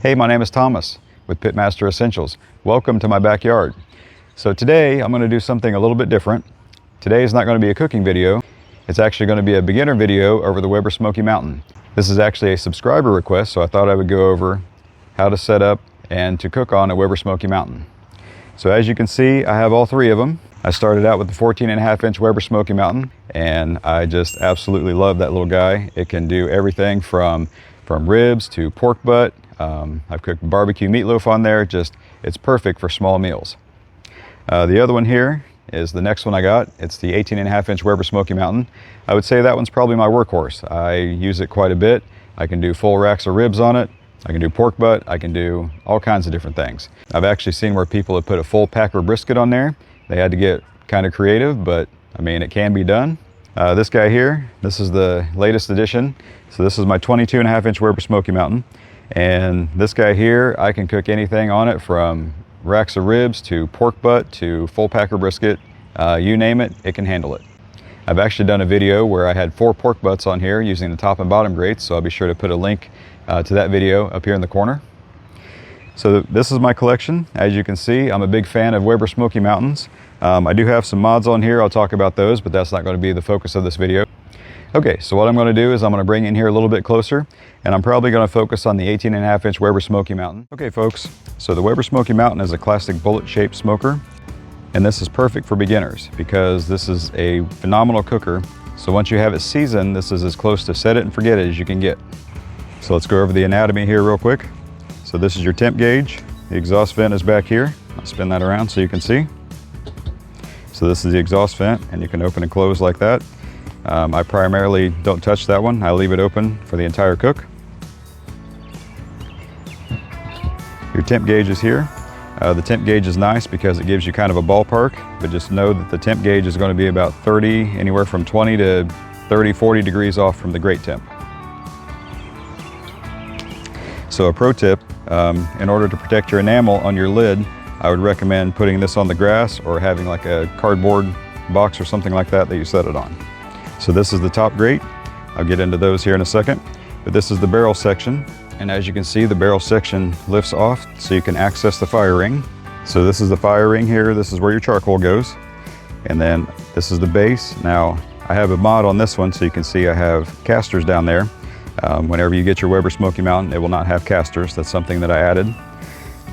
Hey, my name is Thomas with Pitmaster Essentials. Welcome to my backyard. So today I'm going to do something a little bit different. Today is not going to be a cooking video. It's actually going to be a beginner video over the Weber Smokey Mountain. This is actually a subscriber request, so I thought I would go over how to set up and to cook on a Weber Smokey Mountain. So as you can see, I have all three of them. I started out with the 14.5-inch Weber Smokey Mountain, and I just absolutely love that little guy. It can do everything from ribs to pork butt. I've cooked barbecue meatloaf on there. It's perfect for small meals. The other one here is the next one I got. It's the 18.5-inch Weber Smokey Mountain. I would say that one's probably my workhorse. I use it quite a bit. I can do full racks of ribs on it. I can do pork butt. I can do all kinds of different things. I've actually seen where people have put a full packer brisket on there. They had to get kind of creative, but I mean, it can be done. This guy here, this is the latest edition. So this is my 22.5-inch Weber Smokey Mountain. And this guy here, I can cook anything on it, from racks of ribs to pork butt to full packer brisket. You name it, it can handle it. I've actually done a video where I had 4 pork butts on here using the top and bottom grates, so I'll be sure to put a link to that video up here in the corner. So this is my collection. As you can see, I'm a big fan of Weber Smokey Mountains. I do have some mods on here. I'll talk about those, but that's not going to be the focus of this video. Okay, so what I'm going to do is I'm going to bring in here a little bit closer, and I'm probably going to focus on the 18.5-inch Weber Smokey Mountain. Okay folks, so the Weber Smokey Mountain is a classic bullet-shaped smoker, and this is perfect for beginners because this is a phenomenal cooker. So once you have it seasoned, this is as close to set it and forget it as you can get. So let's go over the anatomy here real quick. So this is your temp gauge. The exhaust vent is back here. I'll spin that around so you can see. So this is the exhaust vent, and you can open and close like that. I primarily don't touch that one. I leave it open for the entire cook. Your temp gauge is here. The temp gauge is nice because it gives you kind of a ballpark, but just know that the temp gauge is going to be about 30, anywhere from 20 to 30, 40 degrees off from the grate temp. So a pro tip, in order to protect your enamel on your lid, I would recommend putting this on the grass or having like a cardboard box or something like that you set it on. So this is the top grate. I'll get into those here in a second, but this is the barrel section. And as you can see, the barrel section lifts off so you can access the fire ring. So this is the fire ring here. This is where your charcoal goes. And then this is the base. Now I have a mod on this one so you can see I have casters down there. Whenever you get your Weber Smokey Mountain, it will not have casters. That's something that I added.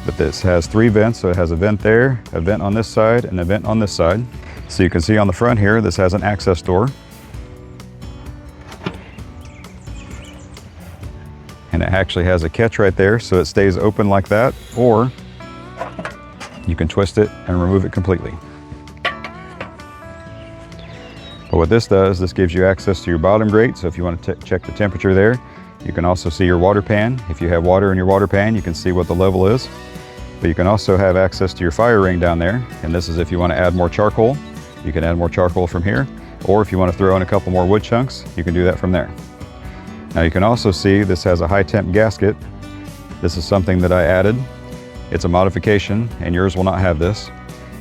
But this has 3 vents, so it has a vent there, a vent on this side, and a vent on this side. So you can see on the front here, this has an access door. And it actually has a catch right there, so it stays open like that, or you can twist it and remove it completely. But what this does, this gives you access to your bottom grate, so if you want to check the temperature there, you can also see your water pan. If you have water in your water pan, you can see what the level is. But you can also have access to your fire ring down there, and this is if you want to add more charcoal. You can add more charcoal from here, or if you want to throw in a couple more wood chunks, you can do that from there. Now you can also see this has a high temp gasket. This is something that I added. It's a modification, and yours will not have this.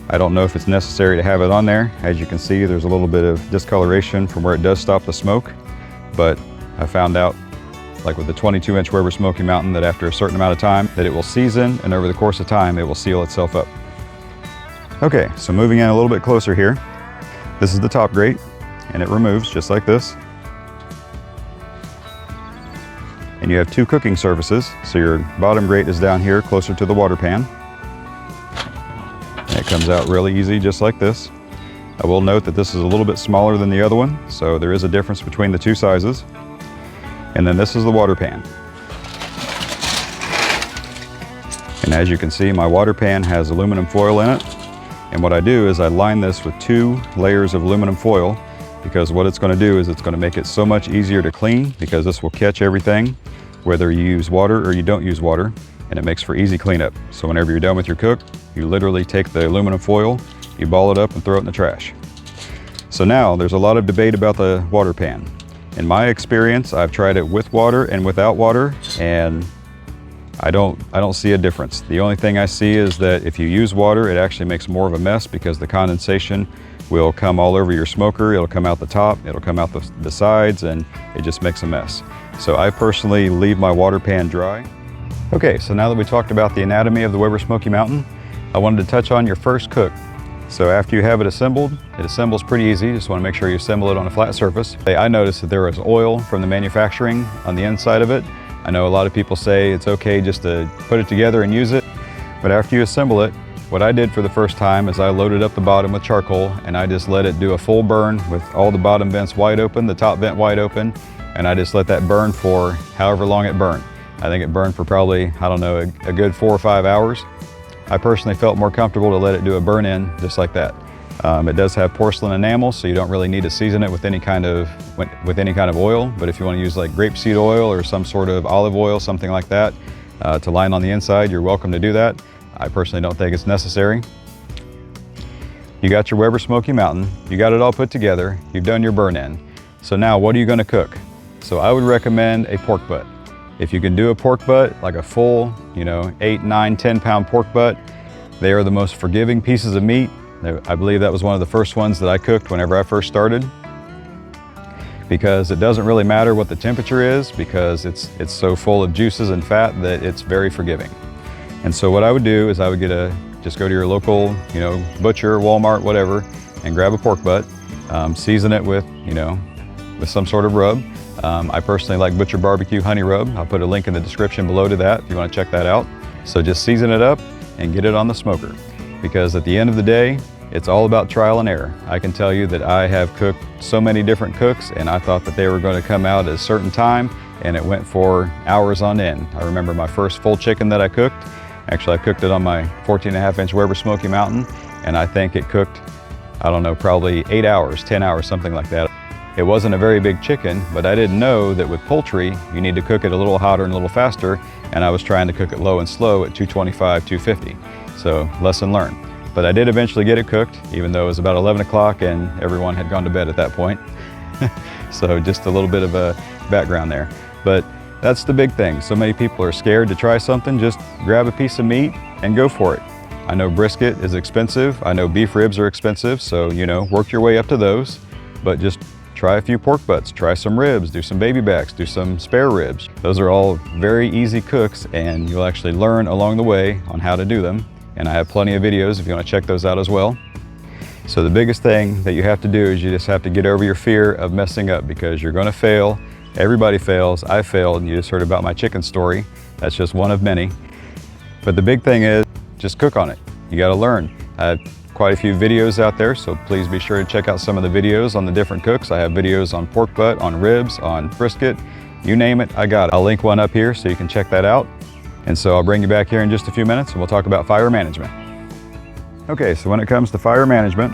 I don't know if it's necessary to have it on there. As you can see, there's a little bit of discoloration from where it does stop the smoke, but I found out, like with the 22-inch Weber Smokey Mountain, that after a certain amount of time that it will season, and over the course of time it will seal itself up. Okay, so moving in a little bit closer here, this is the top grate, and it removes just like this. And you have 2 cooking surfaces, so your bottom grate is down here closer to the water pan. And it comes out really easy just like this. I will note that this is a little bit smaller than the other one, so there is a difference between the 2 sizes. And then this is the water pan. And as you can see, my water pan has aluminum foil in it. And what I do is I line this with 2 layers of aluminum foil, because what it's going to do is it's going to make it so much easier to clean, because this will catch everything, whether you use water or you don't use water, and it makes for easy cleanup. So whenever you're done with your cook, you literally take the aluminum foil, you ball it up and throw it in the trash. So now there's a lot of debate about the water pan. In my experience, I've tried it with water and without water, and I don't see a difference. The only thing I see is that if you use water, it actually makes more of a mess because the condensation will come all over your smoker. It'll come out the top, it'll come out the sides, and it just makes a mess. So I personally leave my water pan dry. Okay, so now that we talked about the anatomy of the Weber Smokey Mountain, I wanted to touch on your first cook. So after you have it assembles pretty easy. You just want to make sure you assemble it on a flat surface. I noticed that there was oil from the manufacturing on the inside of it. I know a lot of people say it's okay just to put it together and use it, but after you assemble it, what I did for the first time is I loaded up the bottom with charcoal and I just let it do a full burn with all the bottom vents wide open, the top vent wide open, and I just let that burn for however long it burned. I think it burned for probably, I don't know, a good 4 or 5 hours. I personally felt more comfortable to let it do a burn in just like that. It does have porcelain enamel, so you don't really need to season it with any kind of oil, but if you want to use like grapeseed oil or some sort of olive oil, something like that, to line on the inside, you're welcome to do that. I personally don't think it's necessary. You got your Weber Smokey Mountain, you got it all put together, you've done your burn in. So now what are you going to cook? So I would recommend a pork butt. If you can do a pork butt, like a full, 8, 9, 10 pound pork butt, they are the most forgiving pieces of meat. I believe that was one of the first ones that I cooked whenever I first started, because it doesn't really matter what the temperature is, because it's so full of juices and fat that it's very forgiving. And so what I would do is I would just go to your local, butcher, Walmart, whatever, and grab a pork butt, season it with some sort of rub. I personally like Butcher Barbecue Honey Rub. I'll put a link in the description below to that if you want to check that out. So just season it up and get it on the smoker, because at the end of the day, it's all about trial and error. I can tell you that I have cooked so many different cooks and I thought that they were going to come out at a certain time, and it went for hours on end. I remember my first full chicken that I cooked. Actually, I cooked it on my 14.5-inch Weber Smokey Mountain, and I think it cooked, I don't know, probably 8 hours, 10 hours, something like that. It wasn't a very big chicken, but I didn't know that with poultry, you need to cook it a little hotter and a little faster, and I was trying to cook it low and slow at 225, 250. So, lesson learned. But I did eventually get it cooked, even though it was about 11 o'clock and everyone had gone to bed at that point. So just a little bit of a background there. But that's the big thing. So many people are scared to try something. Just grab a piece of meat and go for it. I know brisket is expensive. I know beef ribs are expensive. So, work your way up to those. But just try a few pork butts, try some ribs, do some baby backs, do some spare ribs. Those are all very easy cooks, and you'll actually learn along the way on how to do them. And I have plenty of videos if you want to check those out as well. So the biggest thing that you have to do is you just have to get over your fear of messing up, because you're going to fail. Everybody fails. I failed. You just heard about my chicken story. That's just one of many. But the big thing is just cook on it. You got to learn. I have quite a few videos out there, so please be sure to check out some of the videos on the different cooks. I have videos on pork butt, on ribs, on brisket, you name it, I got it. I'll link one up here so you can check that out. And so I'll bring you back here in just a few minutes and we'll talk about fire management. Okay, so when it comes to fire management,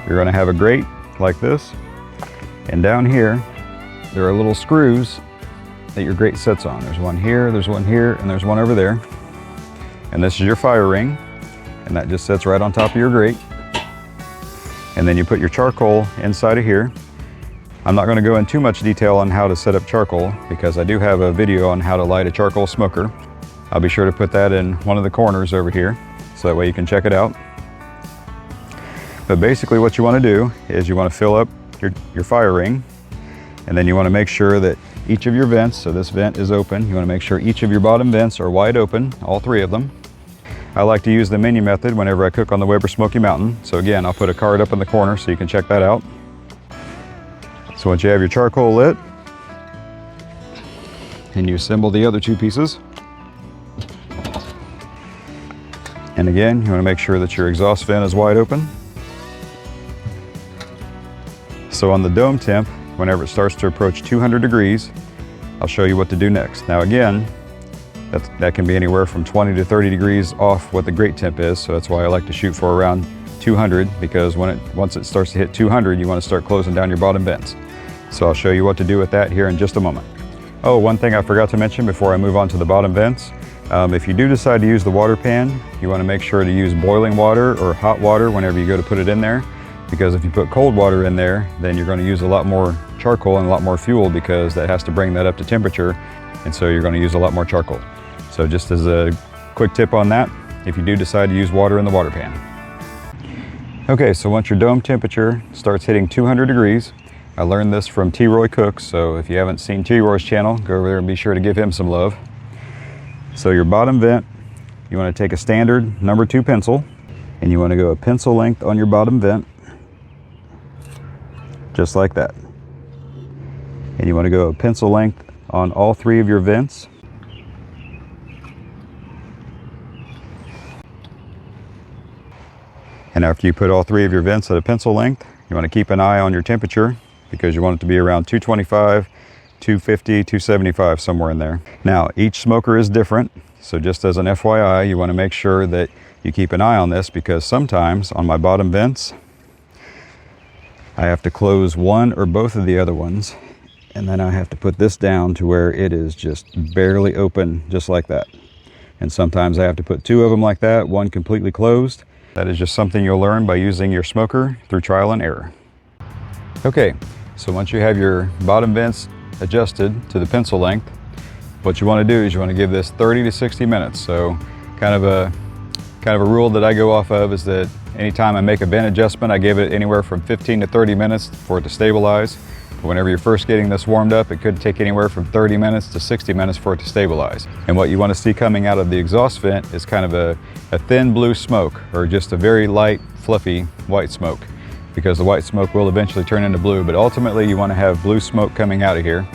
you're going to have a grate like this, and down here there are little screws that your grate sits on. There's one here, and there's one over there. And this is your fire ring, and that just sits right on top of your grate. And then you put your charcoal inside of here. I'm not going to go into too much detail on how to set up charcoal, because I do have a video on how to light a charcoal smoker. I'll be sure to put that in one of the corners over here, so that way you can check it out. But basically what you want to do is you want to fill up your fire ring, and then you want to make sure that each of your vents, so this vent is open, you want to make sure each of your bottom vents are wide open, all 3 of them. I like to use the menu method whenever I cook on the Weber Smokey Mountain. So again, I'll put a card up in the corner so you can check that out. So once you have your charcoal lit, and you assemble the other 2 pieces. And again, you want to make sure that your exhaust vent is wide open. So on the dome temp, whenever it starts to approach 200 degrees, I'll show you what to do next. Now again, that can be anywhere from 20 to 30 degrees off what the grate temp is, so that's why I like to shoot for around 200, because once it starts to hit 200, you want to start closing down your bottom vents. So I'll show you what to do with that here in just a moment. Oh, one thing I forgot to mention before I move on to the bottom vents. If you do decide to use the water pan, you want to make sure to use boiling water or hot water whenever you go to put it in there, because if you put cold water in there, then you're going to use a lot more charcoal and a lot more fuel, because that has to bring that up to temperature, and so you're going to use a lot more charcoal. So just as a quick tip on that, if you do decide to use water in the water pan. Okay, so once your dome temperature starts hitting 200 degrees, I learned this from T. Roy Cooks, so if you haven't seen T. Roy's channel, go over there and be sure to give him some love. So your bottom vent, you want to take a standard number 2 pencil, and you want to go a pencil length on your bottom vent, just like that. And you want to go a pencil length on all 3 of your vents. And after you put all 3 of your vents at a pencil length, you want to keep an eye on your temperature, because you want it to be around 225, 250, 275, somewhere in there. Now, each smoker is different, so just as an FYI, you want to make sure that you keep an eye on this, because sometimes on my bottom vents, I have to close one or both of the other ones, and then I have to put this down to where it is just barely open, just like that. And sometimes I have to put 2 of them like that, one completely closed. That is just something you'll learn by using your smoker through trial and error. Okay, so once you have your bottom vents adjusted to the pencil length, what you want to do is you want to give this 30 to 60 minutes. So kind of a rule that I go off of is that anytime I make a vent adjustment, I give it anywhere from 15 to 30 minutes for it to stabilize. But whenever you're first getting this warmed up, it could take anywhere from 30 minutes to 60 minutes for it to stabilize. And what you want to see coming out of the exhaust vent is kind of a thin blue smoke, or just a very light, fluffy white smoke, because the white smoke will eventually turn into blue, but ultimately you want to have blue smoke coming out of here.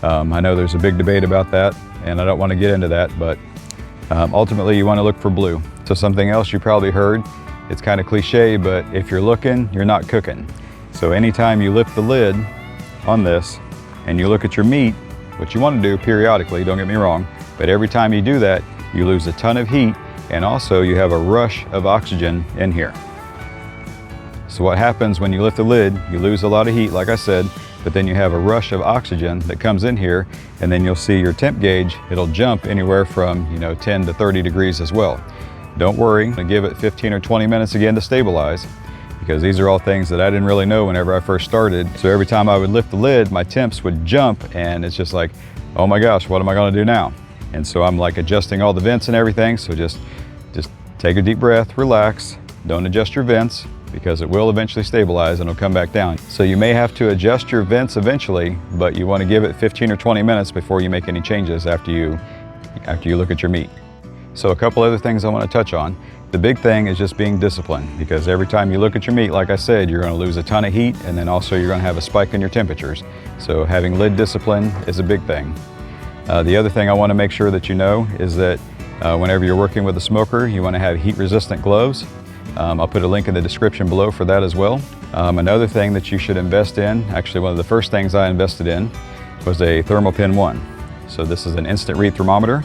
I know there's a big debate about that, and I don't want to get into that, but ultimately you want to look for blue. So something else you probably heard, it's kind of cliche, but if you're looking, you're not cooking. So anytime you lift the lid on this and you look at your meat, what you want to do periodically, don't get me wrong, but every time you do that, you lose a ton of heat, and also you have a rush of oxygen in here. So what happens when you lift the lid, you lose a lot of heat, like I said, but then you have a rush of oxygen that comes in here, and then you'll see your temp gauge, it'll jump anywhere from 10 to 30 degrees as well. Don't worry, I'm gonna give it 15 or 20 minutes again to stabilize, because these are all things that I didn't really know whenever I first started. So every time I would lift the lid, my temps would jump, and it's just like, oh my gosh, what am I gonna do now? And so I'm like adjusting all the vents and everything, so just take a deep breath, relax, don't adjust your vents, because it will eventually stabilize and it'll come back down. So you may have to adjust your vents eventually, but you want to give it 15 or 20 minutes before you make any changes after you look at your meat. So a couple other things I want to touch on. The big thing is just being disciplined, because every time you look at your meat, like I said, you're going to lose a ton of heat, and then also you're going to have a spike in your temperatures. So having lid discipline is a big thing. The other thing I want to make sure that you know is that whenever you're working with a smoker, you want to have heat resistant gloves. I'll put a link in the description below for that as well. Another thing that you should invest in, actually one of the first things I invested in, was a Thermopin 1. So this is an instant read thermometer.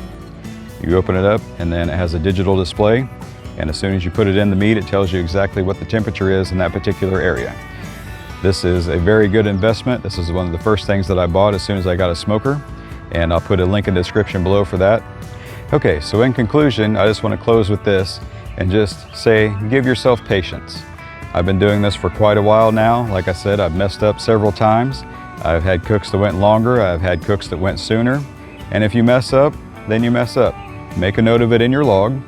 You open it up, and then it has a digital display, and as soon as you put it in the meat, it tells you exactly what the temperature is in that particular area. This is a very good investment. This is one of the first things that I bought as soon as I got a smoker, and I'll put a link in the description below for that. Okay, so in conclusion, I just want to close with this and just say, give yourself patience. I've been doing this for quite a while now. Like I said, I've messed up several times. I've had cooks that went longer, I've had cooks that went sooner. And if you mess up, then you mess up. Make a note of it in your log,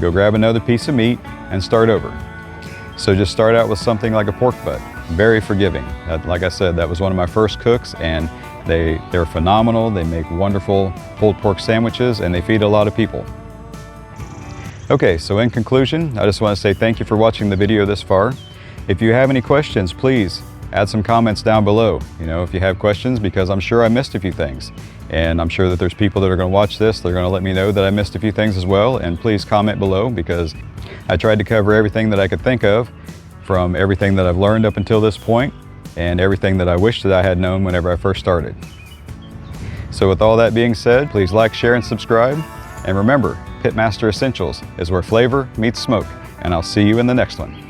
go grab another piece of meat, and start over. So just start out with something like a pork butt. Very forgiving. Like I said, that was one of my first cooks, and they're phenomenal. They make wonderful pulled pork sandwiches, and they feed a lot of people. Okay, so in conclusion, I just want to say thank you for watching the video this far. If you have any questions, please add some comments down below. If you have questions, because I'm sure I missed a few things. And I'm sure that there's people that are going to watch this, they're going to let me know that I missed a few things as well. And please comment below, because I tried to cover everything that I could think of, from everything that I've learned up until this point, and everything that I wish that I had known whenever I first started. So with all that being said, please like, share, and subscribe. And remember, Pitmaster Essentials is where flavor meets smoke, and I'll see you in the next one.